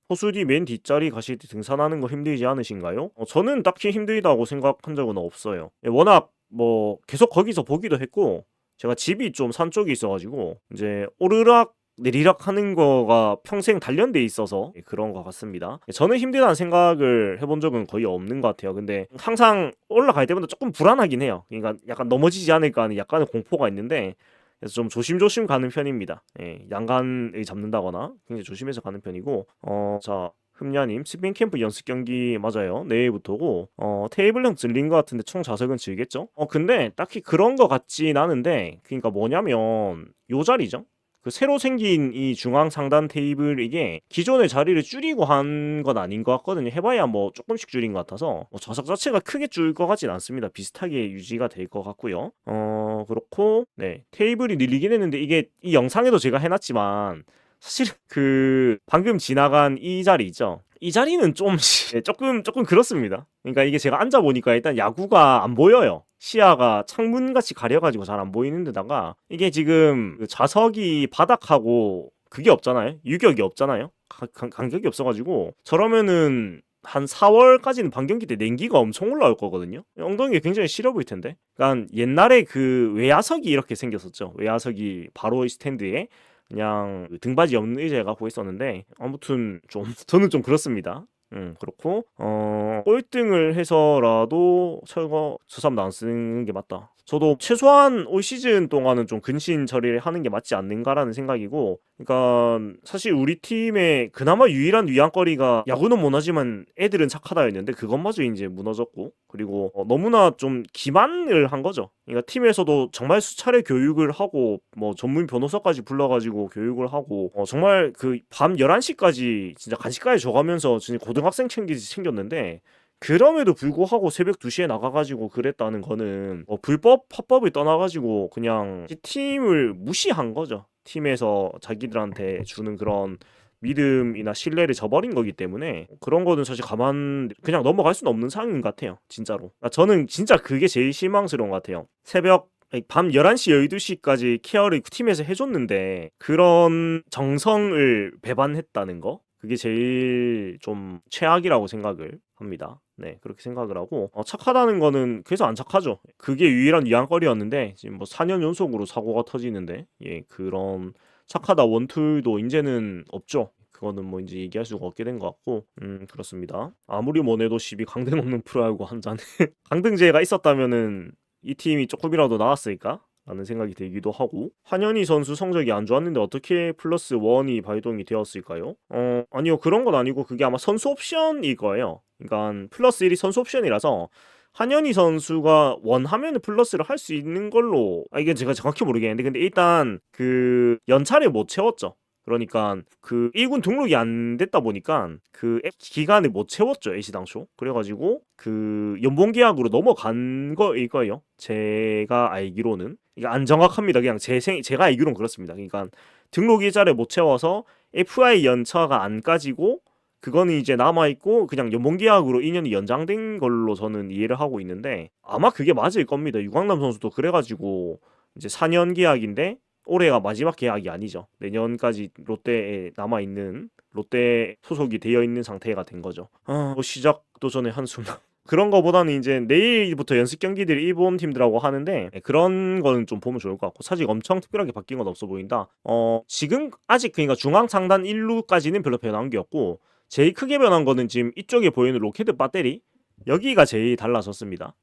호수디 맨 뒷자리 가실 때 등산하는 거 힘들지 않으신가요? 저는 딱히 힘들다고 생각한 적은 없어요. 워낙 뭐 계속 거기서 보기도 했고 제가 집이 좀 산 쪽에 있어가지고 이제 오르락 내리락 하는 거가 평생 단련돼 있어서 그런 것 같습니다. 저는 힘들다는 생각을 해본 적은 거의 없는 것 같아요. 근데 항상 올라갈 때마다 조금 불안하긴 해요. 그러니까 약간 넘어지지 않을까 하는 약간의 공포가 있는데 그래서 좀 조심조심 가는 편입니다. 양간을 잡는다거나 굉장히 조심해서 가는 편이고 자 흠야님 스페인 캠프 연습 경기 맞아요. 내일부터고 테이블형 들린 것 같은데 총 좌석은 질겠죠? 근데 딱히 그런 것 같진 않은데 그러니까 뭐냐면 요 자리죠. 그 새로 생긴 이 중앙 상단 테이블 이게 기존의 자리를 줄이고 한 건 아닌 것 같거든요. 해봐야 뭐 조금씩 줄인 것 같아서 좌석 자체가 크게 줄 것 같진 않습니다. 비슷하게 유지가 될 것 같고요. 그렇고 네 테이블이 늘리긴 했는데 이게 이 영상에도 제가 해놨지만 사실 그 방금 지나간 이 자리 있죠. 이 자리는 좀 네, 조금 그렇습니다. 그러니까 이게 제가 앉아 보니까 일단 야구가 안 보여요. 시야가 창문같이 가려가지고 잘 안 보이는 데다가 이게 지금 그 좌석이 바닥하고 그게 없잖아요. 유격이 없잖아요. 간격이 없어가지고 저러면은 한 4월까지는 반경기 때 냉기가 엄청 올라올 거거든요. 엉덩이가 굉장히 시려 보일 텐데. 그러니까 옛날에 그 외야석이 이렇게 생겼었죠. 외야석이 바로 스탠드에 그냥 그 등받이 없는 의자에 갖고 있었는데 아무튼 좀 저는 좀 그렇습니다. 그렇고 꼴등을 해서라도 철거 저 사람도 안 쓰는 게 맞다. 저도 최소한 올 시즌 동안은 좀 근신 처리를 하는 게 맞지 않는가라는 생각이고, 그러니까 사실 우리 팀의 그나마 유일한 위안거리가 야구는 못하지만 애들은 착하다였는데 그것마저 이제 무너졌고, 그리고 너무나 좀 기만을 한 거죠. 그러니까 팀에서도 정말 수차례 교육을 하고 뭐 전문 변호사까지 불러가지고 교육을 하고 정말 그 밤 11시까지 진짜 간식까지 줘가면서 진짜 고등학생 챙기지 챙겼는데 그럼에도 불구하고 새벽 2시에 나가가지고 그랬다는 거는 불법 합법을 떠나가지고 그냥 팀을 무시한 거죠. 팀에서 자기들한테 주는 그런 믿음이나 신뢰를 저버린 거기 때문에 그런 거는 사실 가만 그냥 넘어갈 수는 없는 상황인 것 같아요. 진짜로. 저는 진짜 그게 제일 실망스러운 것 같아요. 새벽 밤 11시, 12시까지 케어를 팀에서 해줬는데 그런 정성을 배반했다는 거? 그게 제일 좀 최악이라고 생각을 합니다. 네, 그렇게 생각을 하고 착하다는 거는 그래서 안 착하죠. 그게 유일한 위안거리였는데 지금 뭐 4년 연속으로 사고가 터지는데 그런 착하다 원툴도 이제는 없죠. 그거는 뭐 이제 얘기할 수가 없게 된 것 같고 그렇습니다. 아무리 뭐래도 12 강등 없는 프로야구 한 잔에 강등제가 있었다면은 이 팀이 조금이라도 나았을까? 라는 생각이 들기도 하고 한현희 선수 성적이 안 좋았는데 어떻게 플러스 원이 발동이 되었을까요? 아니요 그런 건 아니고 그게 아마 선수 옵션일 거예요. 그러니까 플러스 1이 선수 옵션이라서 한현희 선수가 원하면 플러스를 할 수 있는 걸로 이게 제가 정확히 모르겠는데 근데 일단 그 연차를 못 채웠죠. 그러니까 그 1군 등록이 안 됐다 보니까 그 기간을 못 채웠죠 애시당초. 그래가지고 그 연봉 계약으로 넘어간 거일 거예요. 제가 알기로는 이게 안 정확합니다. 그냥 제가 알기로는 그렇습니다. 그러니까 등록 일자를 못 채워서 FI 연차가 안 까지고 그거는 이제 남아있고 그냥 연봉계약으로 2년이 연장된 걸로 저는 이해를 하고 있는데 아마 그게 맞을 겁니다. 유광남 선수도 그래가지고 이제 4년 계약인데 올해가 마지막 계약이 아니죠. 내년까지 롯데에 남아있는 롯데 소속이 되어 있는 상태가 된 거죠. 뭐 시작도 전에 한숨 그런 거보다는 이제 내일부터 연습 경기들이 일본 팀들하고 하는데 그런 거는 좀 보면 좋을 것 같고 사실 엄청 특별하게 바뀐 건 없어 보인다. 지금 아직 그러니까 중앙 상단 1루까지는 별로 변한 게 없고 제일 크게 변한 거는 지금 이쪽에 보이는 로켓 배터리 여기가 제일 달라졌습니다.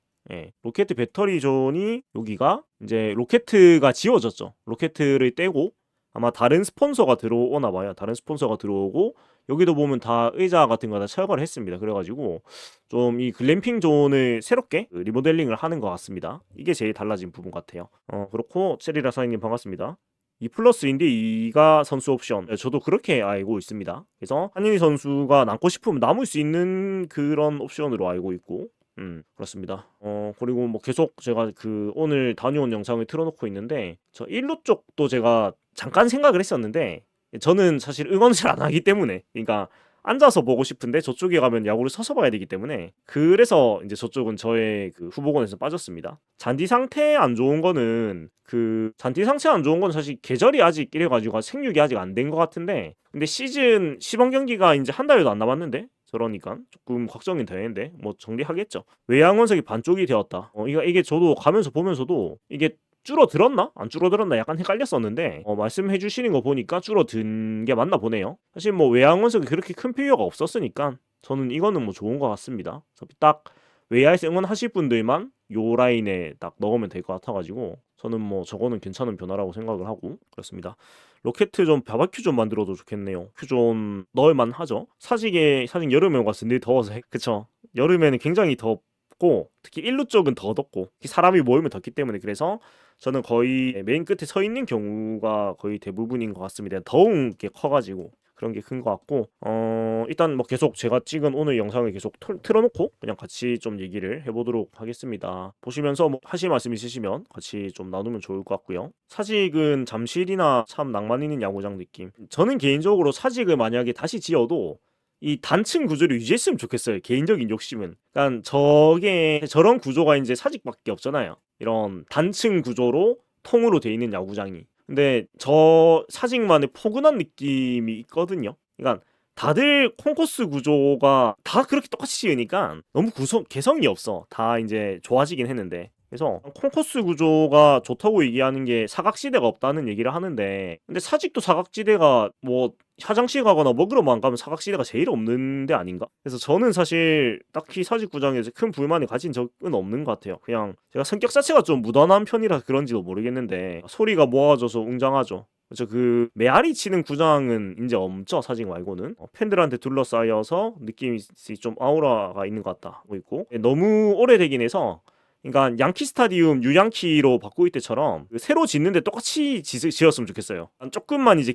로켓 배터리 존이 여기가 이제 로켓가 지워졌죠. 로켓을 떼고 아마 다른 스폰서가 들어오나 봐요. 다른 스폰서가 들어오고 여기도 보면 다 의자 같은 거 다 철거를 했습니다. 그래가지고 좀 이 글램핑 존을 새롭게 리모델링을 하는 것 같습니다. 이게 제일 달라진 부분 같아요. 그렇고 체리라 사장님 반갑습니다. 2 플러스인데 2가 선수 옵션. 저도 그렇게 알고 있습니다. 그래서 한윤희 선수가 남고 싶으면 남을 수 있는 그런 옵션으로 알고 있고 그렇습니다. 그리고 뭐 계속 제가 그 오늘 다녀온 영상을 틀어놓고 있는데 저 1루 쪽도 제가 잠깐 생각을 했었는데 저는 사실 응원을 안 하기 때문에 그러니까 앉아서 보고 싶은데 저쪽에 가면 야구를 서서 봐야 되기 때문에 그래서 이제 저쪽은 저의 그 후보군에서 빠졌습니다. 잔디 상태 안 좋은 거는 잔디 상태 안 좋은 건 사실 계절이 아직 이래가지고 생육이 아직 안 된 것 같은데 근데 시즌 시범 경기가 이제 한 달도 안 남았는데 저러니까 조금 걱정이 되는데 뭐 정리하겠죠. 외양 원석이 반쪽이 되었다. 이게 저도 가면서 보면서도 이게 줄어들었나? 안 줄어들었나? 약간 헷갈렸었는데 말씀해 주시는 거 보니까 줄어든 게 맞나 보네요. 사실 뭐 외양 원석이 그렇게 큰 필요가 없었으니까 저는 이거는 뭐 좋은 것 같습니다. 딱 외야에서 응원하실 분들만 요 라인에 딱 넣으면 될 것 같아가지고 저는 뭐 저거는 괜찮은 변화라고 생각을 하고 그렇습니다. 로켓 좀 바바큐 좀 만들어도 좋겠네요. 큐 좀 넣을만 하죠. 사직 여름에 가서 늘 더워서 그쵸. 여름에는 굉장히 덥고 특히 일루 쪽은 더 덥고 사람이 모이면 덥기 때문에 그래서 저는 거의 메인 끝에 서 있는 경우가 거의 대부분인 것 같습니다. 더운 게 커가지고 그런 게 큰 것 같고 일단 뭐 계속 제가 찍은 오늘 영상을 계속 틀어놓고 그냥 같이 좀 얘기를 해보도록 하겠습니다. 보시면서 뭐 하실 말씀 있으시면 같이 좀 나누면 좋을 것 같고요. 사직은 잠실이나 참 낭만 있는 야구장 느낌. 저는 개인적으로 사직을 만약에 다시 지어도 이 단층 구조를 유지했으면 좋겠어요. 개인적인 욕심은. 그러니까 저런 구조가 이제 사직밖에 없잖아요. 이런 단층 구조로 통으로 돼 있는 야구장이. 근데 저 사직만의 포근한 느낌이 있거든요. 그러니까 다들 콩코스 구조가 다 그렇게 똑같이 지으니까 너무 개성이 없어. 다 이제 좋아지긴 했는데. 그래서 콩코스 구조가 좋다고 얘기하는 게 사각지대가 없다는 얘기를 하는데 근데 사직도 사각지대가 뭐 화장실 가거나 먹으러만 가면 사각지대가 제일 없는 데 아닌가? 그래서 저는 사실 딱히 사직 구장에서 큰 불만을 가진 적은 없는 것 같아요. 그냥 제가 성격 자체가 좀 무던한 편이라 그런지도 모르겠는데 소리가 모아져서 웅장하죠. 그렇죠. 그 메아리 치는 구장은 이제 없죠. 사직 말고는 팬들한테 둘러싸여서 느낌이 좀 아우라가 있는 것 같다 뭐 있고 너무 오래되긴 해서 그러니까 양키 스타디움 유양키로 바꾸일 때처럼 새로 짓는데 똑같이 지었으면 좋겠어요. 조금만 이제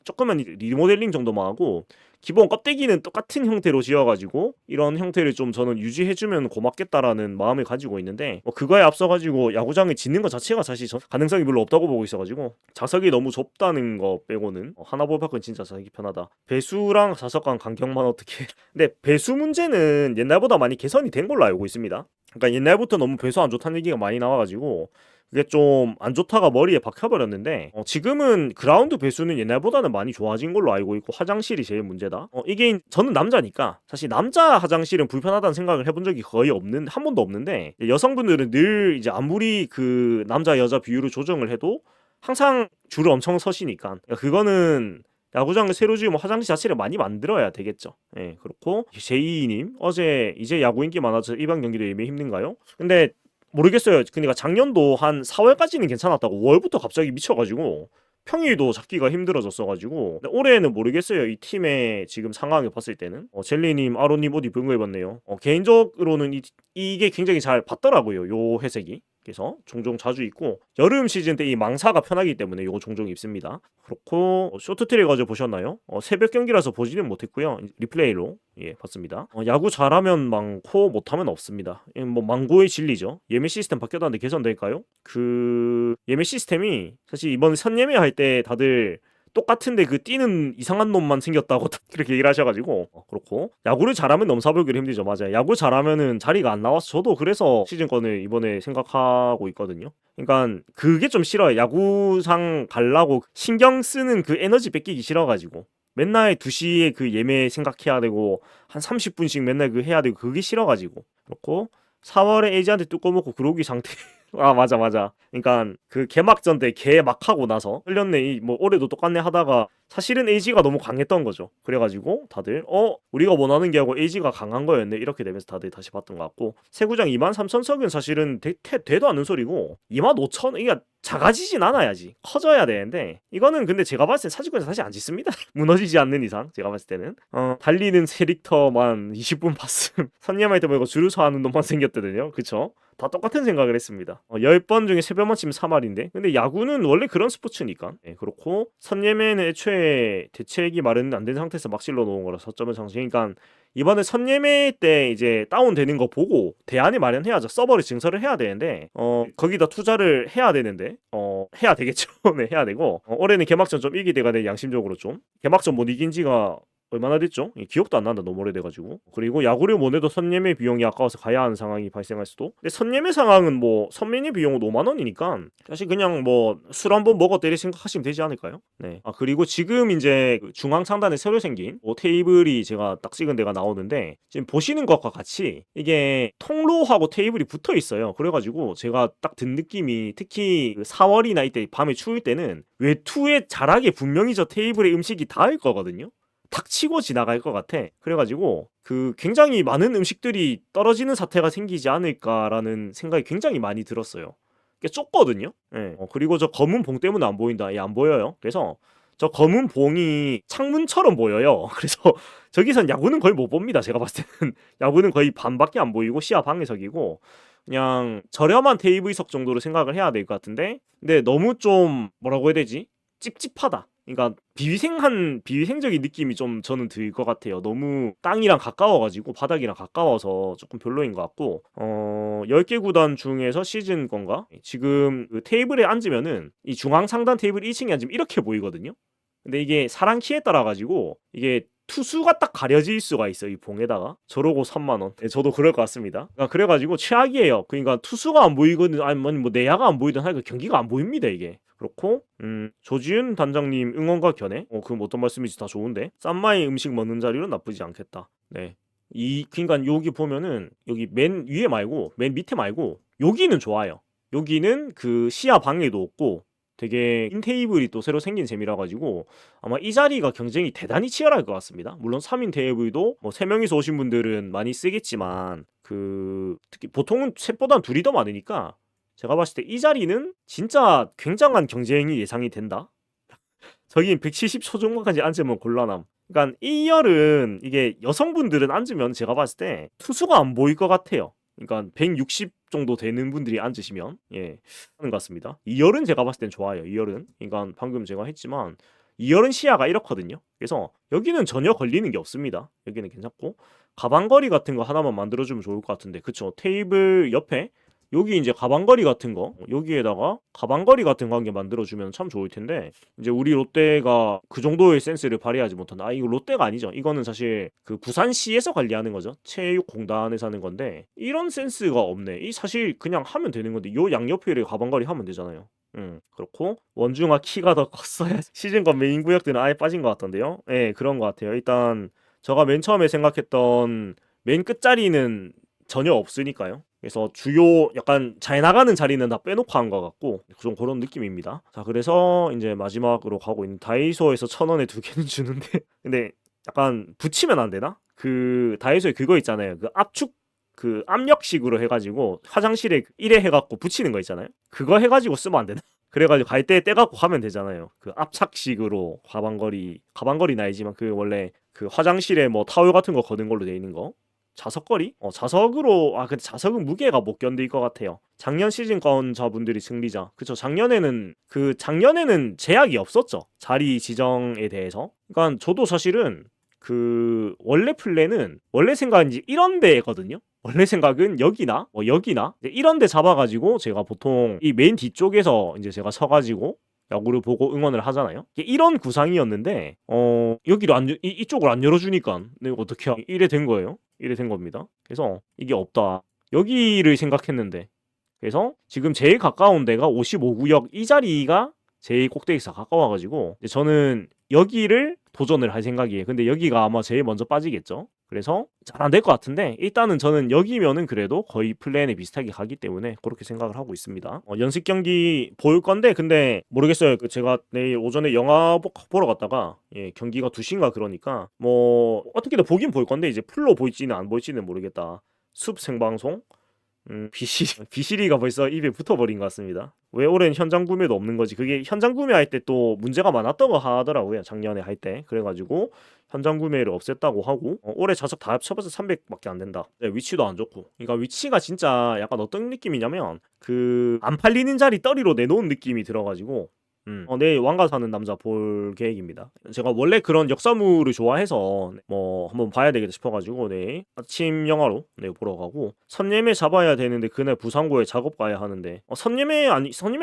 조금만 리모델링 정도만 하고 기본 껍데기는 똑같은 형태로 지어가지고 이런 형태를 좀 저는 유지해주면 고맙겠다라는 마음을 가지고 있는데 그거에 앞서가지고 야구장을 짓는 것 자체가 사실 가능성이 별로 없다고 보고 있어가지고 좌석이 너무 좁다는 거 빼고는 하나볼파크는 진짜 자석이 편하다. 배수랑 좌석간 간격만 어떻게 근데 배수 문제는 옛날보다 많이 개선이 된 걸로 알고 있습니다. 그러니까 옛날부터 너무 배수 안 좋다는 얘기가 많이 나와가지고 그게 좀 안 좋다가 머리에 박혀버렸는데 지금은 그라운드 배수는 옛날보다는 많이 좋아진 걸로 알고 있고 화장실이 제일 문제다. 이게 저는 남자니까 사실 남자 화장실은 불편하다는 생각을 해본 적이 거의 한 번도 없는데 여성분들은 늘 이제 아무리 그 남자 여자 비율을 조정을 해도 항상 줄을 엄청 서시니까 그거는 야구장을 새로 지으면 화장실 자체를 많이 만들어야 되겠죠. 예, 그렇고 제이님 어제 이제 야구 인기 많아서 일반 경기도 예매 힘든가요? 근데 모르겠어요. 그러니까 작년도 한 4월까지는 괜찮았다고 5월부터 갑자기 미쳐가지고 평일도 잡기가 힘들어졌어가지고 근데 올해는 모르겠어요. 이 팀의 지금 상황을 봤을 때는 젤리님, 아로님 옷 입은 거 입었네요. 개인적으로는 이게 굉장히 잘 받더라고요. 요 회색이. 그래서 종종 자주 입고 여름 시즌 때 이 망사가 편하기 때문에 이거 종종 입습니다. 그렇고 쇼트트랙 어제 보셨나요? 새벽 경기라서 보지는 못했고요. 리플레이로 봤습니다. 야구 잘하면 많고 못하면 없습니다. 뭐 망고의 진리죠. 예매 시스템 바뀌었다는데 개선될까요? 그 예매 시스템이 사실 이번 선예매 할 때 다들 똑같은데 그 뛰는 이상한 놈만 생겼다고 그렇게 얘기를 하셔가지고 그렇고 야구를 잘하면 넘사벽기를 힘들죠. 맞아요. 야구 잘하면은 자리가 안 나와서 저도 그래서 시즌권을 이번에 생각하고 있거든요. 그러니까 그게 좀 싫어요. 야구장 가려고 신경 쓰는 그 에너지 뺏기기 싫어가지고 맨날 2시에 그 예매 생각해야 되고 한 30분씩 맨날 그 해야 되고 그게 싫어가지고 그렇고 4월에 에이지한테 뚜꺼 먹고 그러기 상태 맞아. 그러니까 그 개막전 때 개막하고 나서 흘렸네 뭐 올해도 똑같네 하다가 사실은 에이지가 너무 강했던 거죠. 그래가지고 다들 우리가 원하는 게 하고 에이지가 강한 거였네 이렇게 되면서 다들 다시 봤던 것 같고 세구장 23,000석은 사실은 되도 않는 소리고 25,000 이게 작아지진 않아야지 커져야 되는데 이거는 근데 제가 봤을 때 사직구에서 사실 안 짓습니다. 무너지지 않는 이상 제가 봤을 때는 달리는 세릭터만 20분 봤음 선예마이트 보니까 줄서 하는 놈만 생겼거든요. 그쵸? 다 똑같은 생각을 했습니다. 10번 중에 3번만 치면 3할인데 근데 야구는 원래 그런 스포츠니까 그렇고 선예매는 애초에 대책이 마련 안 된 상태에서 막 실러 놓은 거라 서점을 상승이니까 이번에 선예매 때 이제 다운되는 거 보고 대안을 마련해야죠. 서버를 증설을 해야 되는데 거기다 투자를 해야 되는데 해야 되겠죠. 네 해야 되고 올해는 개막전 좀 이기대가 내 양심적으로 좀 개막전 못 이긴 지가 얼마나 됐죠? 기억도 안 난다. 너무 오래돼가지고. 그리고 야구를 원해도 선예매 비용이 아까워서 가야 하는 상황이 발생할 수도. 근데 선예매 상황은 뭐 선매매 비용은 5만 원이니까 사실 그냥 뭐 술 한 번 먹어 때릴 생각하시면 되지 않을까요? 네. 아 그리고 지금 이제 그 중앙 상단에 새로 생긴 뭐 테이블이 제가 딱 찍은 데가 나오는데 지금 보시는 것과 같이 이게 통로하고 테이블이 붙어 있어요. 그래가지고 제가 딱 든 느낌이 특히 그 4월이나 이때 밤에 추울 때는 외투에 자락에 분명히 저 테이블에 음식이 닿을 거거든요. 탁 치고 지나갈 것 같아. 그래가지고 그 굉장히 많은 음식들이 떨어지는 사태가 생기지 않을까라는 생각이 굉장히 많이 들었어요. 이게 좁거든요. 예. 그리고 저 검은 봉 때문에 안 보인다. 안 보여요. 그래서 저 검은 봉이 창문처럼 보여요. 그래서 저기선 야구는 거의 못 봅니다. 제가 봤을 때는 야구는 거의 반밖에 안 보이고 시야 방해석이고 그냥 저렴한 테이블석 정도로 생각을 해야 될 것 같은데 근데 너무 좀 뭐라고 해야 되지? 찝찝하다. 그러니까 비위생적인 느낌이 좀 저는 들 것 같아요. 너무 땅이랑 가까워가지고 바닥이랑 가까워서 조금 별로인 것 같고 10개 구단 중에서 시즌 건가? 지금 그 테이블에 앉으면은 이 중앙 상단 테이블 2층에 앉으면 이렇게 보이거든요. 근데 이게 사람 키에 따라 가지고 이게 투수가 딱 가려질 수가 있어요. 이 봉에다가. 저러고 3만 원. 네, 저도 그럴 것 같습니다. 그래가지고 최악이에요. 그러니까 투수가 안 보이거든 아니면 뭐 내야가 안 보이든 하니까 경기가 안 보입니다 이게. 그렇고 조지윤 단장님 응원과 견해 그럼 어떤 말씀인지 다 좋은데 쌈마이 음식 먹는 자리로 나쁘지 않겠다. 네. 그러니까 여기 보면은 여기 맨 위에 말고 맨 밑에 말고 여기는 좋아요. 여기는 그 시야 방해도 없고 되게 흰 테이블이 또 새로 생긴 셈이라 가지고 아마 이 자리가 경쟁이 대단히 치열할 것 같습니다. 물론 3인 테이블도 뭐 3명이서 오신 분들은 많이 쓰겠지만 그 특히 보통은 셋보단 둘이 더 많으니까 제가 봤을 때 이 자리는 진짜 굉장한 경쟁이 예상이 된다. 저기 170초 정도까지 앉으면 곤란함. 그러니까 1열은 이게 여성분들은 앉으면 제가 봤을 때 투수가 안 보일 것 같아요. 그러니까 160 정도 되는 분들이 앉으시면 하는 것 같습니다. 2열은 제가 봤을 땐 좋아요. 2열은 그러니까 방금 제가 했지만 2열은 시야가 이렇거든요. 그래서 여기는 전혀 걸리는 게 없습니다. 여기는 괜찮고 가방거리 같은 거 하나만 만들어주면 좋을 것 같은데 그쵸? 테이블 옆에 여기 이제 가방거리 같은 거 여기에다가 가방거리 같은 거 한 개 만들어주면 참 좋을 텐데 이제 우리 롯데가 그 정도의 센스를 발휘하지 못한다. 이거 롯데가 아니죠. 이거는 사실 그 부산시에서 관리하는 거죠. 체육공단에서 하는 건데 이런 센스가 없네. 이 사실 그냥 하면 되는 건데 요 양옆에 가방거리 하면 되잖아요. 그렇고 원중아 키가 더 컸어야 시즌권 메인 구역들은 아예 빠진 것 같던데요. 네 그런 것 같아요. 일단 제가 맨 처음에 생각했던 맨 끝자리는 전혀 없으니까요. 그래서 주요 약간 잘 나가는 자리는 다 빼놓고 한 것 같고 좀 그런 느낌입니다. 자 그래서 이제 마지막으로 가고 있는 다이소에서 1,000원에 2개는 주는데 근데 약간 붙이면 안 되나? 그 다이소에 그거 있잖아요. 그 압축 그 압력식으로 해가지고 화장실에 1회 해갖고 붙이는 거 있잖아요. 그거 해가지고 쓰면 안 되나? 그래가지고 갈 때 떼갖고 가면 되잖아요. 그 압착식으로 가방거리는 아니지만 그 원래 그 화장실에 뭐 타월 같은 거 거는 걸로 돼 있는 거. 자석거리? 자석으로 근데 자석은 무게가 못 견딜 것 같아요. 작년 시즌권자분들이 승리자. 그쵸? 작년에는 제약이 없었죠. 자리 지정에 대해서. 그러니까 저도 사실은 그 원래 플랜은 원래 생각은 이제 이런 데거든요. 원래 생각은 여기나 여기나 이런 데 잡아가지고 제가 보통 이 메인 뒤쪽에서 이제 제가 서가지고 야구를 보고 응원을 하잖아요. 이런 구상이었는데 여기를 이쪽을 안 열어주니까 내가 어떻게 이래 된 거예요. 이래 된 겁니다. 그래서 이게 없다. 여기를 생각했는데 그래서 지금 제일 가까운 데가 55구역 이 자리가 제일 꼭대기에서 가까워가지고 저는 여기를 도전을 할 생각이에요. 근데 여기가 아마 제일 먼저 빠지겠죠. 그래서 잘 안 될 것 같은데 일단은 저는 여기면은 그래도 거의 플랜에 비슷하게 가기 때문에 그렇게 생각을 하고 있습니다. 연습 경기 볼 건데 근데 모르겠어요. 제가 내일 오전에 영화 보러 갔다가 경기가 2시인가 그러니까 뭐 어떻게든 보긴 볼 건데 이제 풀로 볼지는 안 볼지는 모르겠다. 숲 생방송 비시리가 벌써 입에 붙어버린 것 같습니다. 왜 올해는 현장 구매도 없는 거지? 그게 현장 구매할 때 또 문제가 많았던 거 하더라고요. 작년에 할 때. 그래가지고 현장 구매를 없앴다고 하고 올해 좌석 다 합쳐봐서 300밖에 안 된다. 위치도 안 좋고. 그러니까 위치가 진짜 약간 어떤 느낌이냐면 그 안 팔리는 자리 떨이로 내놓은 느낌이 들어가지고 내일 왕가 사는 남자 볼 계획입니다. 제가 원래 그런 역사물을 좋아해서 뭐 한번 봐야 되겠다 싶어가지고 내일 아침 영화로 내일 보러 가고, 선예매 잡아야 되는데 그날 부산고에 작업 가야 하는데 선예매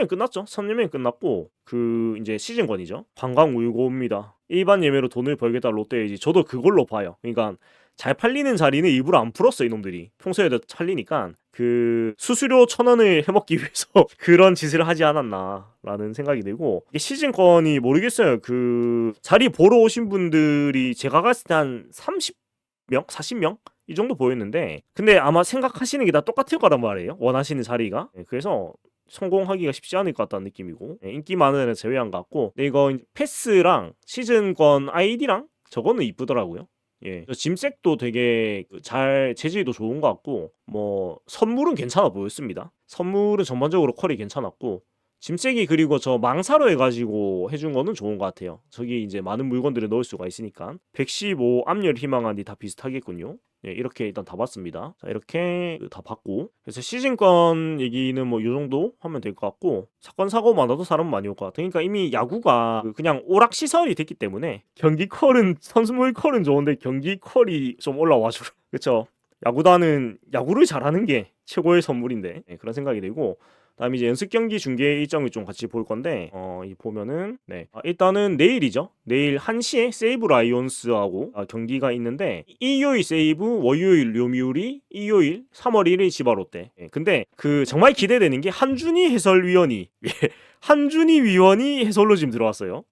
끝났죠? 선예매 끝났고 그 이제 시즌권이죠. 관광 울고 옵니다. 일반 예매로 돈을 벌겠다 롯데이지. 저도 그걸로 봐요. 그러니까 잘 팔리는 자리는 일부러 안 풀었어 이놈들이. 평소에도 팔리니까 그 수수료 1,000원을 해먹기 위해서 그런 짓을 하지 않았나라는 생각이 들고, 이게 시즌권이 모르겠어요. 그 자리 보러 오신 분들이 제가 갔을 때 한 30명? 40명? 이 정도 보였는데, 근데 아마 생각하시는 게 다 똑같을 거란 말이에요. 원하시는 자리가. 그래서 성공하기가 쉽지 않을 것 같다는 느낌이고, 인기 많은 애는 제외한 것 같고, 근데 이거 패스랑 시즌권 아이디랑 저거는 이쁘더라고요. 짐색도 되게 잘 재질도 좋은 것 같고, 뭐 선물은 괜찮아 보였습니다. 선물은 전반적으로 퀄이 괜찮았고, 짐색이 그리고 저 망사로 해가지고 해준 거는 좋은 것 같아요. 저기 이제 많은 물건들을 넣을 수가 있으니까. 115 압열 희망한이 다 비슷하겠군요. 이렇게 일단 다 봤습니다. 자, 이렇게 다 봤고, 그래서 시즌권 얘기는 뭐 요 정도 하면 될 것 같고, 사건 사고 많아도 사람 많이 올 것 같아. 그러니까 이미 야구가 그냥 오락 시설이 됐기 때문에 경기 퀄은 선수물 퀄은 좋은데 경기 퀄이 좀 올라와줘. 그렇죠? 야구단은 야구를 잘하는 게 최고의 선물인데, 그런 생각이 들고, 다음에 이제 연습 경기 중계 일정을 좀 같이 볼 건데, 이 보면은 일단은 내일이죠. 내일 1시에 세이브 라이온스하고 경기가 있는데, 일요일 세이브, 월요일 요미우리, 일요일 3월 1일 지바 롯데. 근데 그 정말 기대되는 게 한준희 해설위원이 한준희 위원이 해설로 지금 들어왔어요.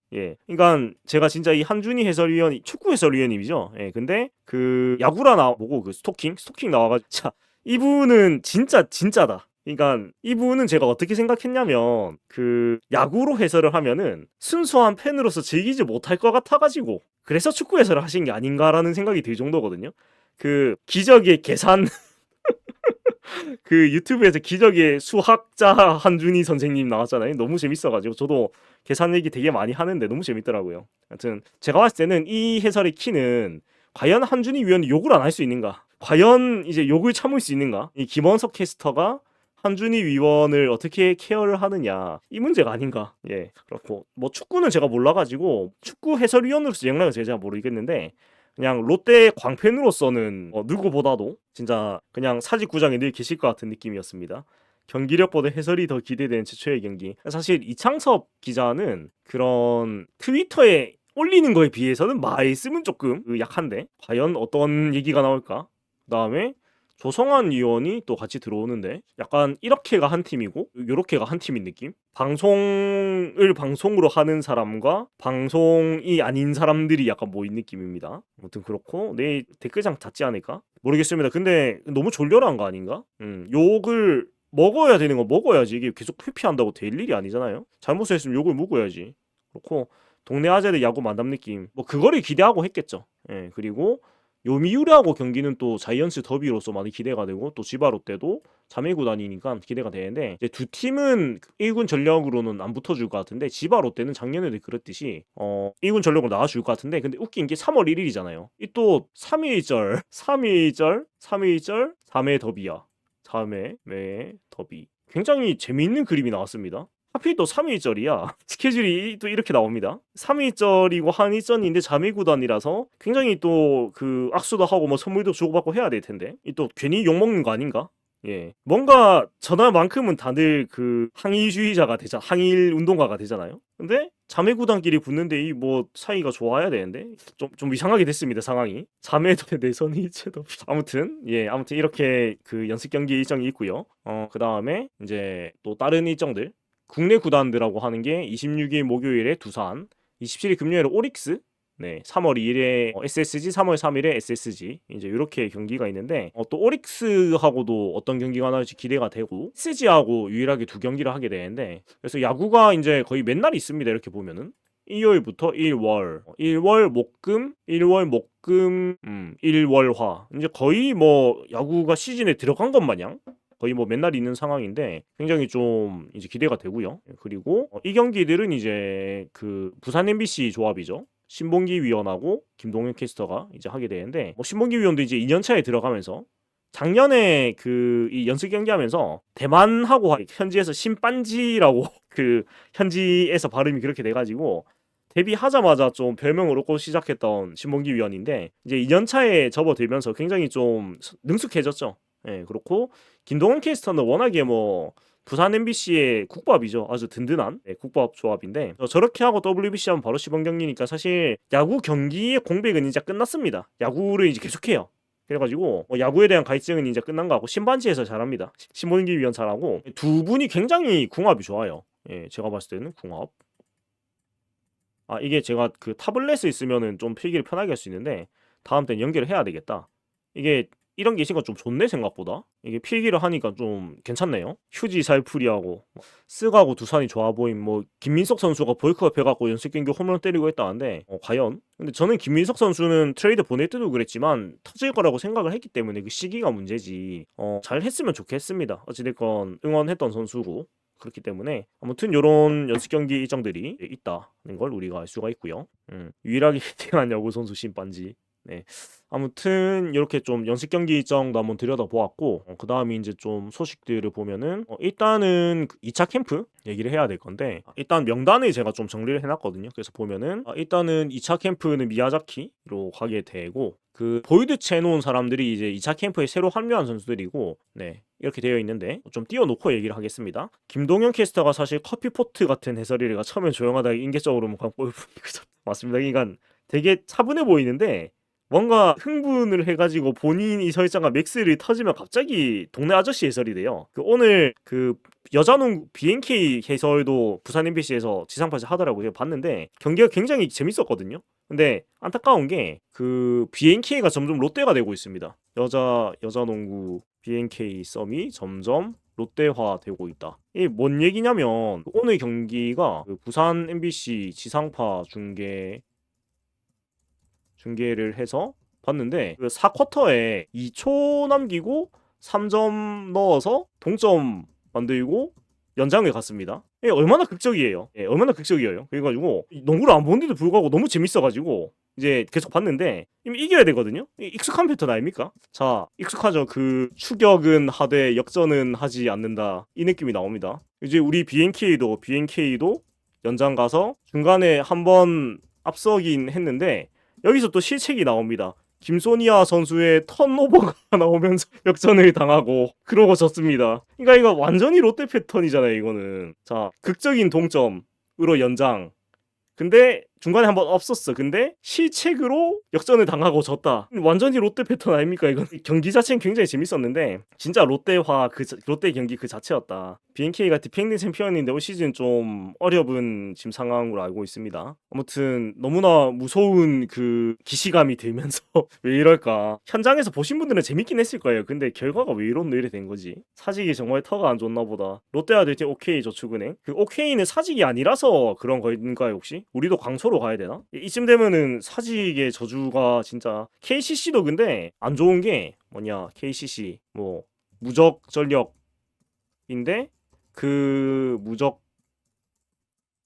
그러니까 제가 진짜 이 한준희 해설위원이 축구 해설위원님이죠. 근데 그 야구라 나보고 그 스토킹 나와가지고, 자, 이분은 진짜다. 그러니까 이분은 제가 어떻게 생각했냐면, 그 야구로 해설을 하면은 순수한 팬으로서 즐기지 못할 것 같아가지고 그래서 축구 해설을 하신 게 아닌가라는 생각이 들 정도거든요. 그 기적의 계산 그 유튜브에서 기적의 수학자 한준희 선생님 나왔잖아요. 너무 재밌어가지고 저도 계산 얘기 되게 많이 하는데 너무 재밌더라고요. 하여튼 제가 봤을 때는 이 해설의 키는 과연 한준희 위원이 욕을 안 할 수 있는가? 과연 이제 욕을 참을 수 있는가? 이 김원석 캐스터가 한준희 위원을 어떻게 케어를 하느냐, 이 문제가 아닌가. 그렇고 뭐 축구는 제가 몰라가지고 축구 해설위원으로서 역량은 제가 잘 모르겠는데, 그냥 롯데 광팬으로서는 누구보다도 진짜 그냥 사직구장에 늘 계실 것 같은 느낌이었습니다. 경기력보다 해설이 더 기대되는 최초의 경기. 사실 이창섭 기자는 그런 트위터에 올리는 거에 비해서는 말씀은 조금 약한데, 과연 어떤 얘기가 나올까? 그 다음에 조성환 의원이 또 같이 들어오는데, 약간 이렇게가 한 팀이고 요렇게가 한 팀인 느낌? 방송을 방송으로 하는 사람과 방송이 아닌 사람들이 약간 모인 느낌입니다. 아무튼 그렇고 내일 댓글장 닫지 않을까? 모르겠습니다. 근데 너무 졸렬한 거 아닌가? 욕을 먹어야 되는 거 먹어야지. 이게 계속 회피한다고 될 일이 아니잖아요. 잘못했으면 욕을 먹어야지. 그렇고 동네 아재들 야구 만담 느낌, 뭐 그거를 기대하고 했겠죠. 그리고 요미우리하고 경기는 또 자이언츠 더비로서 많이 기대가 되고, 또 지바 롯데도 자매구단이니까 기대가 되는데, 이제 두 팀은 1군 전력으로는 안 붙어줄 것 같은데, 지바 롯데는 작년에도 그랬듯이 1군 전력으로 나와줄 것 같은데, 근데 웃긴 게 3월 1일이잖아요. 이 또 3.1절 3회 더비야. 3회 더비. 굉장히 재미있는 그림이 나왔습니다. 하필 또 3일절이야. 스케줄이 또 이렇게 나옵니다. 3일절이고 한일전인데 자매구단이라서 굉장히 또 그 악수도 하고 뭐 선물도 주고받고 해야 될 텐데, 이 또 괜히 욕먹는 거 아닌가? 뭔가 전날만큼은 다들 그 항일주의자가 되자, 항일 운동가가 되잖아요. 근데 자매구단끼리 붙는데 이 뭐 사이가 좋아야 되는데 좀 이상하게 됐습니다, 상황이. 자매도 내선이 일체도 아무튼 이렇게 그 연습 경기 일정이 있고요. 그 다음에 이제 또 다른 일정들, 국내 구단들하고 하는 게 26일 목요일에 두산, 27일 금요일에 오릭스, 3월 2일에 SSG, 3월 3일에 SSG, 이제 이렇게 경기가 있는데, 또 오릭스하고도 어떤 경기가 나올지 기대가 되고, SSG하고 유일하게 두 경기를 하게 되는데, 그래서 야구가 이제 거의 맨날 있습니다. 이렇게 보면은 일요일부터 일월 목금, 일월화, 이제 거의 뭐 야구가 시즌에 들어간 것 마냥 거의 뭐 맨날 있는 상황인데, 굉장히 좀 이제 기대가 되고요. 그리고 이 경기들은 이제 그 부산 MBC 조합이죠. 신봉기 위원하고 김동현 캐스터가 이제 하게 되는데, 신봉기 위원도 이제 2년 차에 들어가면서 작년에 그 이 연습 경기하면서 대만하고 현지에서 신빤지라고 그 현지에서 발음이 그렇게 돼가지고 데뷔하자마자 좀 별명을 얻고 시작했던 신봉기 위원인데 이제 2년 차에 접어들면서 굉장히 좀 능숙해졌죠. 예, 그렇고 김동원 캐스터는 워낙에 뭐 부산 MBC의 국밥이죠. 아주 든든한 국밥 조합인데 저렇게 하고 WBC 하면 바로 시범 경기니까 사실 야구 경기의 공백은 이제 끝났습니다. 야구를 이제 계속해요. 그래가지고 야구에 대한 갈증은 이제 끝난 거 같고 신반지에서 잘합니다. 신봉기 위원 잘하고 두 분이 굉장히 궁합이 좋아요. 예, 제가 봤을 때는 궁합. 아 이게 제가 그 타블렛에 있으면은 좀 필기를 편하게 할 수 있는데 다음 때는 연결을 해야 되겠다. 이게 이런 게 있으니까 좀 좋네 생각보다. 이게 필기를 하니까 좀 괜찮네요. 휴지 살풀이하고 쓰가고 두산이 좋아 보임. 뭐 김민석 선수가 볼크업 해갖고 연습 경기 홈런 때리고 했다는데 과연? 근데 저는 김민석 선수는 트레이드 보낼 때도 그랬지만 터질 거라고 생각을 했기 때문에 그 시기가 문제지. 잘 했으면 좋겠습니다. 어찌됐건 응원했던 선수고. 그렇기 때문에 아무튼 이런 연습 경기 일정들이 있다는 걸 우리가 알 수가 있고요. 유일하게 히팅한 야구 선수 신반지. 네. 아무튼 이렇게 좀 연습 경기 일정도 한번 들여다보았고 그 다음에 이제 좀 소식들을 보면은 일단은 2차 캠프 얘기를 해야 될 건데 일단 명단을 제가 좀 정리를 해놨거든요. 그래서 보면은 일단은 2차 캠프는 미야자키로 가게 되고 그 보이드 해놓은 사람들이 이제 2차 캠프에 새로 합류한 선수들이고 네 이렇게 되어 있는데 좀 띄워놓고 얘기를 하겠습니다. 김동현 캐스터가 사실 커피포트 같은 해설이가 처음에 조용하다가 인계적으로 뭐 맞습니다. 그러니까 되게 차분해 보이는데 뭔가 흥분을 해가지고 본인이 설정한 맥스를 터지면 갑자기 동네 아저씨 해설이 돼요. 그 오늘 그 여자농구 BNK 해설도 부산 MBC에서 지상파에서 하더라고요. 제가 봤는데 경기가 굉장히 재밌었거든요. 근데 안타까운 게 그 BNK가 점점 롯데가 되고 있습니다. 여자농구 BNK 썸이 점점 롯데화되고 있다. 이게 뭔 얘기냐면 오늘 경기가 그 부산 MBC 지상파 중계를 해서 봤는데 그 4쿼터에 2초 남기고 3점 넣어서 동점 만들고 연장을 갔습니다. 예, 얼마나 극적이에요. 예, 얼마나 극적이에요. 그래가지고 농구를 안 보는데도 불구하고 너무 재밌어가지고 이제 계속 봤는데 이미 이겨야 되거든요. 익숙한 패턴 아닙니까? 자, 익숙하죠. 그 추격은 하되 역전은 하지 않는다. 이 느낌이 나옵니다. 이제 우리 BNK도 연장 가서 중간에 한번 앞서긴 했는데 여기서 또 실책이 나옵니다. 김소니아 선수의 턴오버가 나오면서 역전을 당하고 그러고 졌습니다. 그러니까 이거 완전히 롯데 패턴이잖아요. 이거는 자 극적인 동점으로 연장. 근데 중간에 한번 없었어. 근데 실책으로 역전을 당하고 졌다. 완전히 롯데 패턴 아닙니까 이건? 경기 자체는 굉장히 재밌었는데 진짜 롯데화 롯데 경기 그 자체였다. BNK가 디펜딩 챔피언인데 올 시즌 좀 어려운 지금 상황으로 알고 있습니다. 아무튼 너무나 무서운 그 기시감이 들면서 왜 이럴까? 현장에서 보신 분들은 재밌긴 했을 거예요. 근데 결과가 왜 이래 된 거지? 사직이 정말 터가 안 좋나 보다. 롯데와 될때 OK 저축은행 그 OK는 사직이 아니라서 그런 거인가요 혹시? 우리도 강소로 가야 되나? 이쯤 되면은 사직의 저주가 진짜 KCC도 근데 안 좋은 게 뭐냐 KCC 뭐 무적 전력인데 그 무적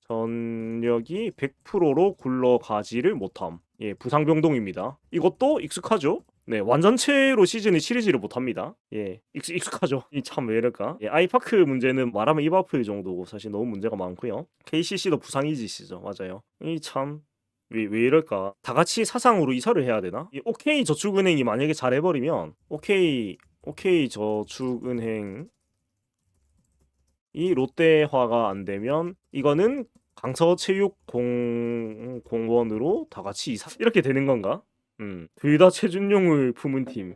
전력이 100%로 굴러가지를 못함. 예, 부상병동입니다. 이것도 익숙하죠? 네, 완전체로 시즌을 치르지를 못합니다. 예, 익숙하죠. 이 참 왜 이럴까? 예, 아이파크 문제는 말하면 이바프 정도고 사실 너무 문제가 많고요. KCC도 부상이지시죠, 맞아요. 이 참 왜 이럴까? 다 같이 사상으로 이사를 해야 되나? 이 OK 저축은행이 만약에 잘해버리면 OK 저축은행 이 롯데화가 안 되면 이거는 강서체육공원으로 다 같이 이사 이렇게 되는 건가? 둘 다 최준용을 품은 팀.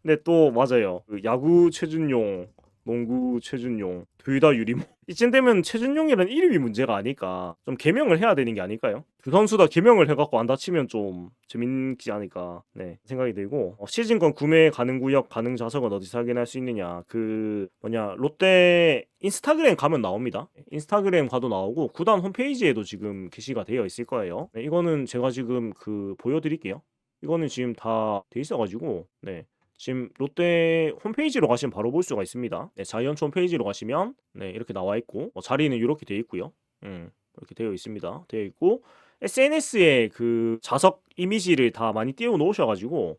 근데 또 맞아요. 그 야구 최준용, 농구 최준용 둘 다 유리모. 이쯤 되면 최준용이라는 이름이 문제가 아닐까. 좀 개명을 해야 되는 게 아닐까요? 두 선수 다 개명을 해갖고 안 다치면 좀 재밌지 않을까. 네 생각이 들고 시즌권 구매 가능 구역 가능 좌석은 어디서 확인할 수 있느냐. 그 뭐냐 롯데 인스타그램 가면 나옵니다. 인스타그램 가도 나오고 구단 홈페이지에도 지금 게시가 되어 있을 거예요. 네, 이거는 제가 지금 그 보여드릴게요. 이거는 지금 다 돼 있어가지고 네. 지금 롯데 홈페이지로 가시면 바로 볼 수가 있습니다. 네, 자이언츠 홈페이지로 가시면 네, 이렇게 나와 있고 자리는 이렇게 되어 있고요. 이렇게 되어 있습니다. 되어 있고 SNS에 그 좌석 이미지를 다 많이 띄워 놓으셔가지고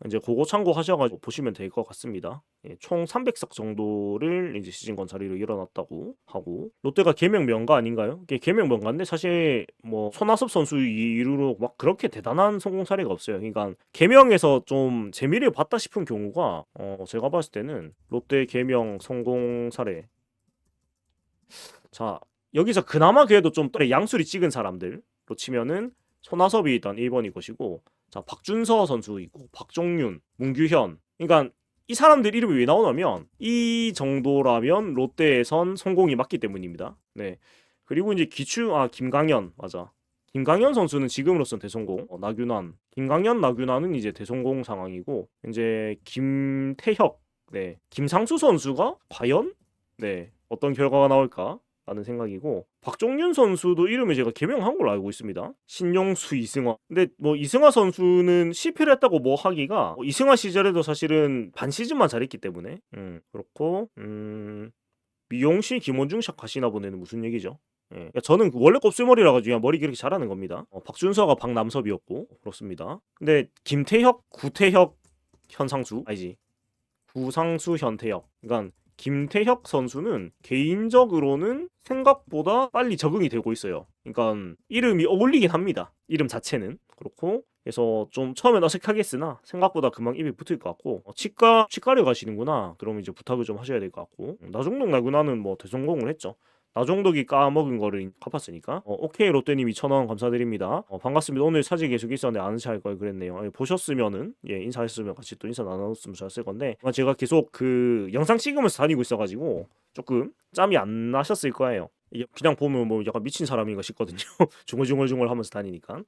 이제 그거 참고하셔가지고 보시면 될 것 같습니다. 예, 총 300석 정도를 이제 시즌권 자리로 일어났다고 하고 롯데가 개명 명가 아닌가요? 이게 개명 명가인데 사실 뭐 손아섭 선수 이후로 막 그렇게 대단한 성공 사례가 없어요. 그러니까 개명에서 좀 재미를 봤다 싶은 경우가 제가 봤을 때는 롯데 개명 성공 사례 자 여기서 그나마 그래도 좀 양수리 찍은 사람들로 치면은 손아섭이 일단 1번이 것이고 자 박준서 선수 있고 박종윤, 문규현 그러니까 이 사람들 이름이 왜 나오냐면 이 정도라면 롯데에선 성공이 맞기 때문입니다. 네 그리고 이제 김강현 맞아 김강현 선수는 지금으로선 대성공 나균환 김강현 나균환은 이제 대성공 상황이고 이제 김태혁 네 김상수 선수가 과연 네 어떤 결과가 나올까 라는 생각이고 박종윤 선수도 이름을 제가 개명한 걸로 알고 있습니다. 신용수 이승화 근데 뭐 이승화 선수는 실패를 했다고 뭐 하기가 이승화 시절에도 사실은 반 시즌만 잘했기 때문에 그렇고 미용실 김원중샷 가시나 보네는 무슨 얘기죠? 예. 그러니까 저는 원래 곱슬머리라 가지고 그냥 머리 그렇게 잘하는 겁니다. 박준서가 박남섭이었고 그렇습니다. 근데 김태혁, 구태혁, 현상수 아니지 구상수, 현태혁 그러니까 김태혁 선수는 개인적으로는 생각보다 빨리 적응이 되고 있어요. 그러니까 이름이 어울리긴 합니다. 이름 자체는 그렇고 그래서 좀 처음엔 어색하겠으나 생각보다 금방 입에 붙을 것 같고 치과를 가시는구나. 그러면 이제 부탁을 좀 하셔야 될 것 같고 나종덕 나구나는 뭐 대성공을 했죠. 나종덕이 까먹은 거를 갚았으니까 오케이 롯데님 2,000원 감사드립니다. 반갑습니다. 오늘 사진 계속 있었는데 안 하실 걸 그랬네요. 보셨으면은 인사했으면 같이 또 인사 나눴으면 좋았을 건데 제가 계속 그 영상 찍으면서 다니고 있어가지고 조금 짬이 안 나셨을 거예요. 이게 그냥 보면 뭐 약간 미친 사람인가 싶거든요. 중얼중얼 하면서 다니니까.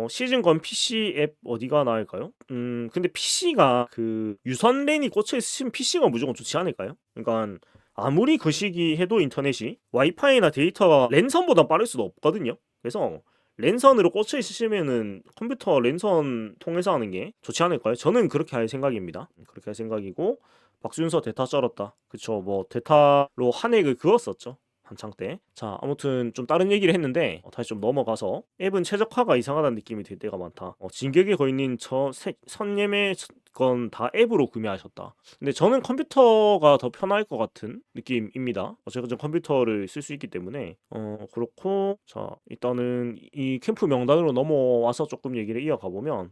시즌권 PC 앱 어디가 나을까요? 근데 PC가 그 유선 랜이 꽂혀 있으면 PC가 무조건 좋지 않을까요? 그러니까 아무리 그 시기 해도 인터넷이 와이파이나 데이터가 랜선보다 빠를 수도 없거든요. 그래서 랜선으로 꽂혀 있으시면은 컴퓨터 랜선 통해서 하는 게 좋지 않을까요? 저는 그렇게 할 생각입니다. 그렇게 할 생각이고 박준서 대타 쩔었다. 그쵸 뭐 대타로 한 획을 그었었죠. 한창 때. 자 아무튼 좀 다른 얘기를 했는데 다시 좀 넘어가서 앱은 최적화가 이상하다는 느낌이 들 때가 많다. 진격에 걸린 선예매 건 다 앱으로 구매하셨다. 근데 저는 컴퓨터가 더 편할 것 같은 느낌입니다. 제가 좀 컴퓨터를 쓸 수 있기 때문에 그렇고 자 일단은 이 캠프 명단으로 넘어와서 조금 얘기를 이어가 보면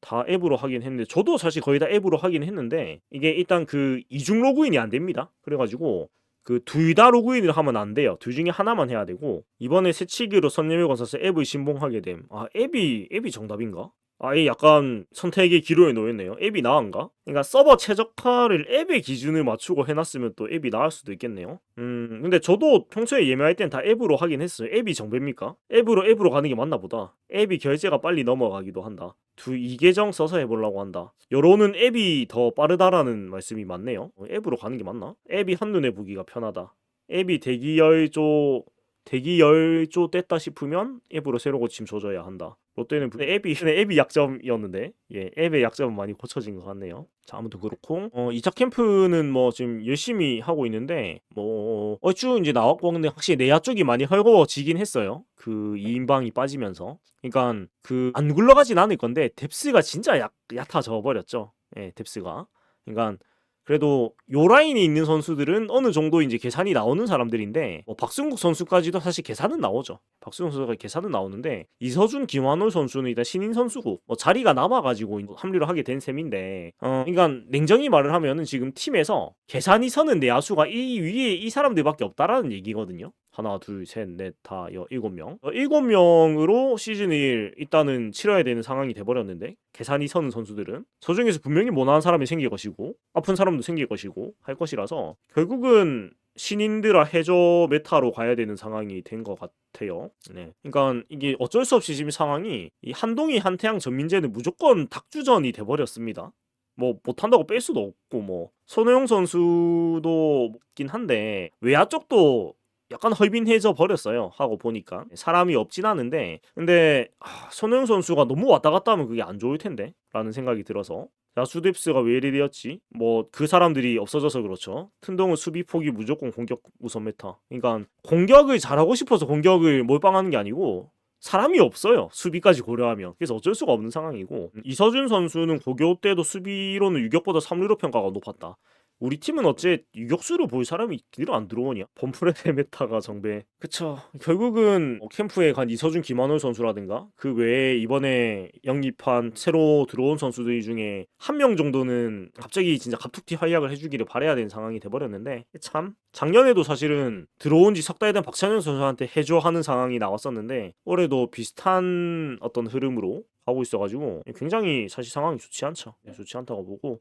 다 앱으로 하긴 했는데 저도 사실 거의 다 앱으로 하긴 했는데 이게 일단 그 이중 로그인이 안 됩니다. 그래가지고 그 둘 다 로그인을 하면 안 돼요. 둘 중에 하나만 해야 되고 이번에 새치기로 선예매 건설사 앱을 신봉하게 됨. 앱이 정답인가? 이 약간 선택의 기로에 놓였네요. 앱이 나은가? 그러니까 서버 최적화를 앱의 기준을 맞추고 해놨으면 또 앱이 나을 수도 있겠네요. 근데 저도 평소에 예매할 땐 다 앱으로 하긴 했어요. 앱이 정배입니까? 앱으로 가는 게 맞나 보다. 앱이 결제가 빨리 넘어가기도 한다. 이 계정 써서 해보려고 한다. 여론은 앱이 더 빠르다라는 말씀이 맞네요. 앱으로 가는 게 맞나? 앱이 한눈에 보기가 편하다. 앱이 대기열조 뗐다 싶으면 앱으로 새로 고침 줘줘야 한다. 롯데는 앱이 약점이었는데 앱의 약점은 많이 고쳐진 것 같네요. 자 아무튼 그렇고 2차 캠프는 뭐 지금 열심히 하고 있는데 뭐 얼추 이제 나왔고 근데 확실히 내야 쪽이 많이 헐거워지긴 했어요. 그 2인방이 빠지면서 그러니까 그 안 굴러가진 않을 건데 뎁스가 진짜 얕아져 버렸죠. 뎁스가 그러니까 그래도 요 라인에 있는 선수들은 어느 정도 이제 계산이 나오는 사람들인데 박승국 선수까지도 사실 계산은 나오죠. 박승국 선수가 계산은 나오는데 이서준, 김환올 선수는 일단 신인 선수고 자리가 남아가지고 합류를 하게 된 셈인데 그러니까 냉정히 말을 하면은 지금 팀에서 계산이 서는 내야수가 이 위에 이 사람들밖에 없다라는 얘기거든요. 하나, 둘, 셋, 넷, 다, 7명. 7명으로 시즌 1 일단은 치러야 되는 상황이 돼버렸는데 계산이 서는 선수들은 저 중에서 분명히 모나한 사람이 생길 것이고 아픈 사람도 생길 것이고 할 것이라서 결국은 신인들아 해줘 메타로 가야 되는 상황이 된 것 같아요. 네. 그러니까 이게 어쩔 수 없이 지금 상황이 이 한동희, 한태양, 전민재는 무조건 닭주전이 돼버렸습니다. 뭐 못한다고 뺄 수도 없고 뭐 손호영 선수도 있긴 한데 외야 쪽도 약간 헐빈해져 버렸어요. 하고 보니까 사람이 없진 않은데 근데 손흥민 선수가 너무 왔다 갔다 하면 그게 안 좋을 텐데 라는 생각이 들어서 야수뎁스가 왜 이리 되었지? 뭐 그 사람들이 없어져서 그렇죠. 튼동은 수비 폭이 무조건 공격 우선 메타. 그러니까 공격을 잘하고 싶어서 공격을 몰빵하는 게 아니고 사람이 없어요. 수비까지 고려하면. 그래서 어쩔 수가 없는 상황이고 이서준 선수는 고교 때도 수비로는 유격보다 3루로 평가가 높았다. 우리 팀은 어째 유격수로 볼 사람이 뒤로 안 들어오냐? 범프레 메타가 정배. 그쵸. 결국은 캠프에 간 이서준, 김한올 선수라든가 그 외에 이번에 영입한 새로 들어온 선수들 중에 한 명 정도는 갑자기 진짜 갑툭튀 활약을 해주기를 바라야 되는 상황이 돼버렸는데 참 작년에도 사실은 들어온 지 석 달 된 박찬현 선수한테 해줘 하는 상황이 나왔었는데 올해도 비슷한 어떤 흐름으로 가고 있어가지고 굉장히 사실 상황이 좋지 않죠. 좋지 않다고 보고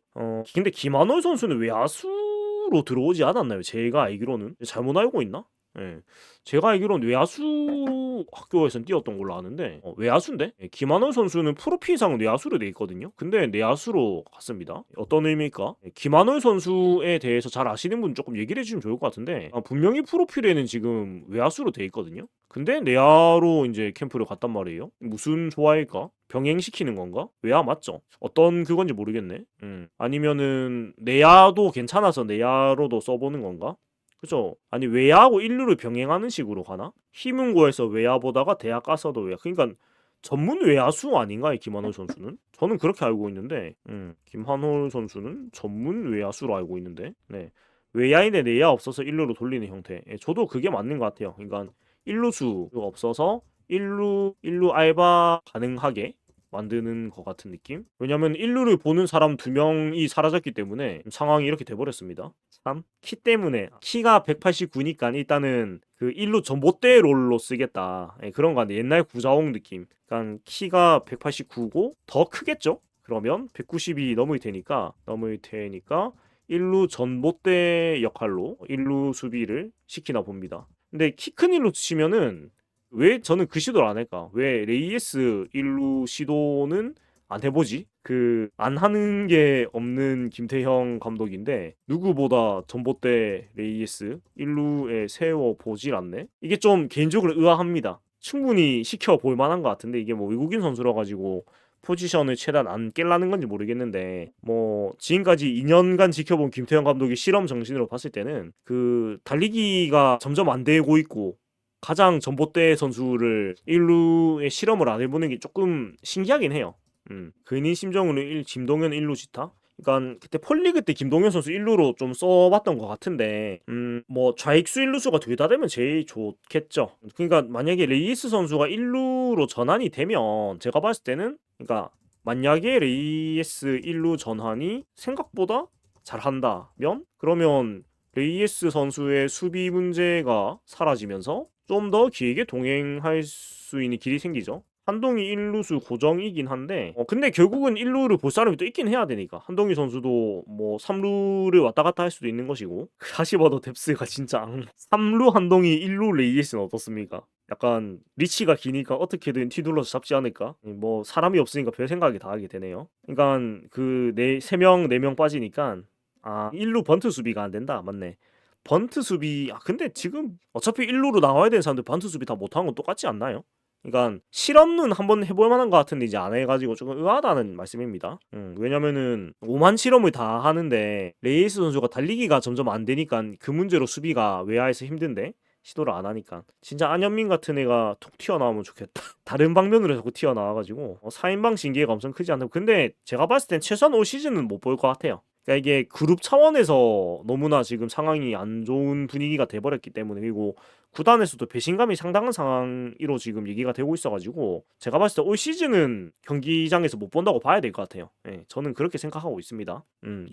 근데 김한올 선수는 외야수로 들어오지 않았나요? 제가 알기로는 잘못 알고 있나? 예. 제가 알기로는 외야수 학교에선 뛰었던 걸로 아는데 외야수인데 김한올 선수는 프로필상은 외야수로 돼 있거든요. 근데 내야수로 갔습니다. 어떤 의미일까? 김한올 선수에 대해서 잘 아시는 분 조금 얘기를 해주시면 좋을 것 같은데 분명히 프로필에는 지금 외야수로 돼 있거든요. 근데 내야로 이제 캠프를 갔단 말이에요. 무슨 조화일까? 병행시키는 건가? 외야 맞죠? 어떤 그건지 모르겠네. 아니면은 내야도 괜찮아서 내야로도 써보는 건가? 그죠? 아니 외야하고 일루를 병행하는 식으로 가나? 희문고에서 외야 보다가 대학 가서도 외야. 그러니까 전문 외야수 아닌가요, 김한올 선수는? 저는 그렇게 알고 있는데, 김한올 선수는 전문 외야수로 알고 있는데, 네. 외야인데 내야 없어서 일루로 돌리는 형태. 예, 저도 그게 맞는 것 같아요. 그러니까 일루수가 없어서 일루 알바 가능하게 만드는 것 같은 느낌? 왜냐면 1루를 보는 사람 2명이 사라졌기 때문에 상황이 이렇게 돼버렸습니다. 참, 키 때문에 키가 189니까 일단은 그 1루 전봇대 롤로 쓰겠다. 예, 그런 거 같네. 옛날 구자홍 느낌. 그러니까 키가 189고 더 크겠죠? 그러면 190이 넘을 테니까 1루 전봇대 역할로 1루 수비를 시키나 봅니다. 근데 키 큰 1루 치면은 왜 저는 그 시도를 안 할까? 왜 레이에스 1루 시도는 안 해보지? 안 하는 게 없는 김태형 감독인데 누구보다 전봇대 레이에스 1루에 세워보질 않네? 이게 좀 개인적으로 의아합니다. 충분히 시켜볼 만한 것 같은데 이게 뭐 외국인 선수라 가지고 포지션을 최대한 안 깰라는 건지 모르겠는데 뭐 지금까지 2년간 지켜본 김태형 감독의 실험 정신으로 봤을 때는 그 달리기가 점점 안 되고 있고 가장 전봇대 선수를 1루에 실험을 안 해보는 게 조금 신기하긴 해요. 근인 심정으로 김동현 1루 지타? 그러니까 그때 폴리그 때 김동현 선수 1루로 좀 써봤던 것 같은데 뭐 좌익수 1루수가 둘 다 되면 제일 좋겠죠. 그러니까 만약에 레이스 선수가 1루로 전환이 되면 제가 봤을 때는 그러니까 만약에 레이스 1루 전환이 생각보다 잘한다면 그러면 레이스 선수의 수비 문제가 사라지면서 좀 더 길게 동행할 수 있는 길이 생기죠. 한동희 1루수 고정이긴 한데 근데 결국은 1루를 볼 사람이 또 있긴 해야 되니까 한동희 선수도 뭐 3루를 왔다 갔다 할 수도 있는 것이고 다시 봐도 뎁스가 진짜 3루 한동희 1루 레이에스는 어떻습니까? 약간 리치가 기니까 어떻게든 뒤둘러서 잡지 않을까? 뭐 사람이 없으니까 별 생각이 다 하게 되네요. 그러니까 그 3명 4명 빠지니까 1루 번트 수비가 안 된다. 맞네. 번트 수비 근데 지금 어차피 1루로 나와야 되는 사람들 번트 수비 다 못하는 건 똑같지 않나요? 그러니까 실험은 한번 해볼 만한 것 같은데 이제 안 해가지고 조금 의아하다는 말씀입니다. 왜냐면은 5만 실험을 다 하는데 레이스 선수가 달리기가 점점 안 되니까 그 문제로 수비가 외야에서 힘든데 시도를 안 하니까 진짜 안현민 같은 애가 톡 튀어나오면 좋겠다. 다른 방면으로 자꾸 튀어나와가지고 4인방 신기회가 엄청 크지 않다고. 근데 제가 봤을 땐 최소한 올 시즌은 못 볼 것 같아요. 그러니까 이게 그룹 차원에서 너무나 지금 상황이 안 좋은 분위기가 돼버렸기 때문에 그리고 구단에서도 배신감이 상당한 상황으로 지금 얘기가 되고 있어가지고 제가 봤을 때 올 시즌은 경기장에서 못 본다고 봐야 될 것 같아요. 예, 저는 그렇게 생각하고 있습니다.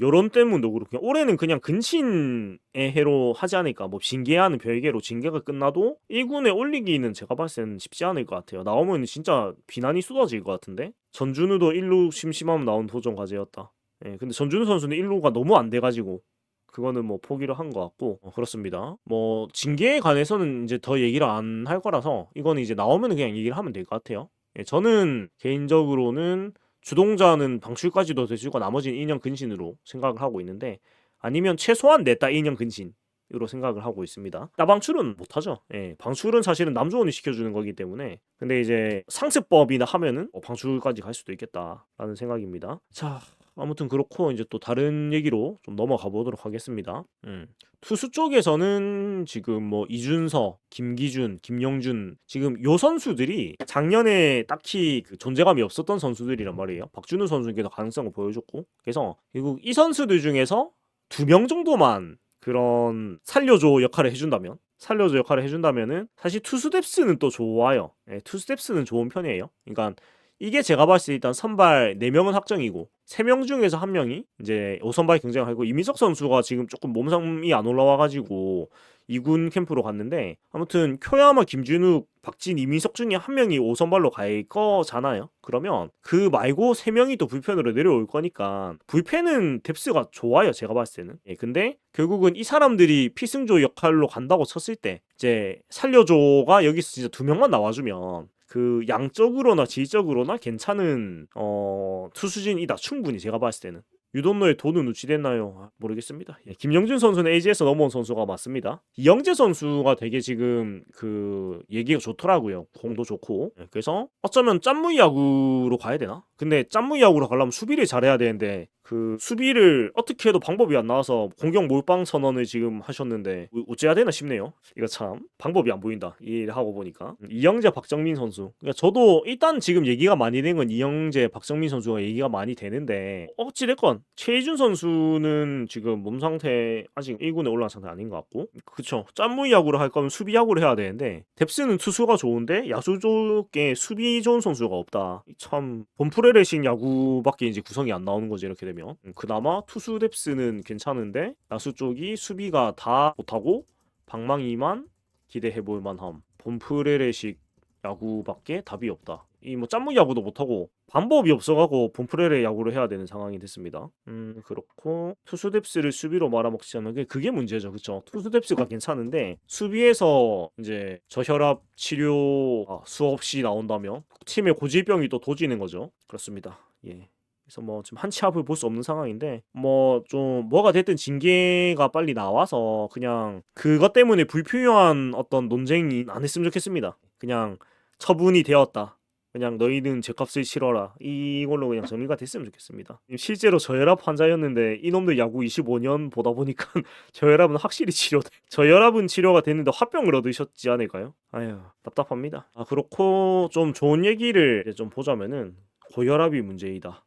여론 때문도 그렇고 올해는 그냥 근친의 해로 하지 않을까. 뭐 징계하는 별개로 징계가 끝나도 1군에 올리기는 제가 봤을 때는 쉽지 않을 것 같아요. 나오면 진짜 비난이 쏟아질 것 같은데 전준우도 1루 심심하면 나온 도전 과제였다. 예, 근데 전준우 선수는 1루가 너무 안 돼가지고 그거는 뭐 포기를 한 것 같고 그렇습니다. 뭐 징계에 관해서는 이제 더 얘기를 안 할 거라서 이거는 이제 나오면 그냥 얘기를 하면 될 것 같아요. 예, 저는 개인적으로는 주동자는 방출까지도 돼주고 나머지는 2년 근신으로 생각을 하고 있는데 아니면 최소한 냈다 2년 근신으로 생각을 하고 있습니다. 따방출은 못하죠. 예, 방출은 사실은 남조원이 시켜주는 거기 때문에 근데 이제 상습법이나 하면은 방출까지 갈 수도 있겠다라는 생각입니다. 자. 아무튼 그렇고 이제 또 다른 얘기로 좀 넘어가 보도록 하겠습니다. 투수 쪽에서는 지금 뭐 이준서, 김기준, 김영준 지금 요 선수들이 작년에 딱히 그 존재감이 없었던 선수들이란 말이에요. 박준우 선수에게도 가능성을 보여줬고 그래서 결국 이 선수들 중에서 2명 정도만 그런 살려줘 역할을 해준다면은 사실 투수 뎁스는 또 좋아요. 예, 투수 뎁스는 좋은 편이에요. 그러니까 이게 제가 봤을 때 일단 선발 4명은 확정이고 3명 중에서 1명이 이제 5선발 경쟁을 하고 이민석 선수가 지금 조금 몸상이 안 올라와가지고 2군 캠프로 갔는데 아무튼 쿄야마, 김준욱, 박진, 이민석 중에 1명이 5선발로 갈 거잖아요. 그러면 그 말고 3명이 또 불펜으로 내려올 거니까 불펜은 뎁스가 좋아요. 제가 봤을 때는. 예, 근데 결국은 이 사람들이 필승조 역할로 간다고 쳤을 때 이제 살려줘가 여기서 진짜 2명만 나와주면 그 양적으로나 질적으로나 괜찮은 투수진이다. 충분히 제가 봤을 때는. 유돈노의 돈은 누치됐나요? 모르겠습니다. 예, 김영준 선수는 AG에서 넘어온 선수가 맞습니다. 이영재 선수가 되게 지금 그 얘기가 좋더라고요. 공도 좋고. 예, 그래서 어쩌면 짠무이 야구로 가야 되나? 근데 짠무이 야구로 가려면 수비를 잘해야 되는데 그 수비를 어떻게 해도 방법이 안 나와서 공격 몰빵 선언을 지금 하셨는데 어째야 되나 싶네요. 이거 참 방법이 안 보인다. 이 일을 하고 보니까 이영재, 박정민 선수. 그러니까 저도 일단 지금 얘기가 많이 된 건 이영재, 박정민 선수가 얘기가 많이 되는데 어찌 됐건 최희준 선수는 지금 몸 상태 아직 1군에 올라간 상태 아닌 것 같고 그쵸. 짠무이 야구를 할 거면 수비 야구를 해야 되는데 뎁스는 투수가 좋은데 야수 쪽에 수비 좋은 선수가 없다. 참 본프레레식 야구밖에 이제 구성이 안 나오는 거지 이렇게 되면. 그나마 투수 뎁스는 괜찮은데 야수 쪽이 수비가 다 못하고 방망이만 기대해볼 만함. 본프레레식 야구밖에 답이 없다. 이 뭐 짠무 야구도 못하고 방법이 없어가고 본프레레 야구를 해야 되는 상황이 됐습니다. 그렇고 투수 뎁스를 수비로 말아먹지 않는 그게 문제죠. 그쵸? 투수 뎁스가 괜찮은데 수비에서 이제 저혈압 치료가 수없이 나온다며 팀의 고질병이 또 도지는 거죠. 그렇습니다. 예. 그래서 뭐 지금 한치 앞을 볼 수 없는 상황인데 뭐 좀 뭐가 됐든 징계가 빨리 나와서 그냥 그것 때문에 불필요한 어떤 논쟁이 안 했으면 좋겠습니다. 그냥 처분이 되었다. 그냥 너희는 죗값을 치러라. 이걸로 그냥 정리가 됐으면 좋겠습니다. 실제로 저혈압 환자였는데 이놈들 야구 25년 보다 보니까 저혈압은 확실히 치료돼. 저혈압은 치료가 됐는데 화병을 얻으셨지 않을까요? 아휴 답답합니다. 그렇고 좀 좋은 얘기를 좀 보자면은 고혈압이 문제이다.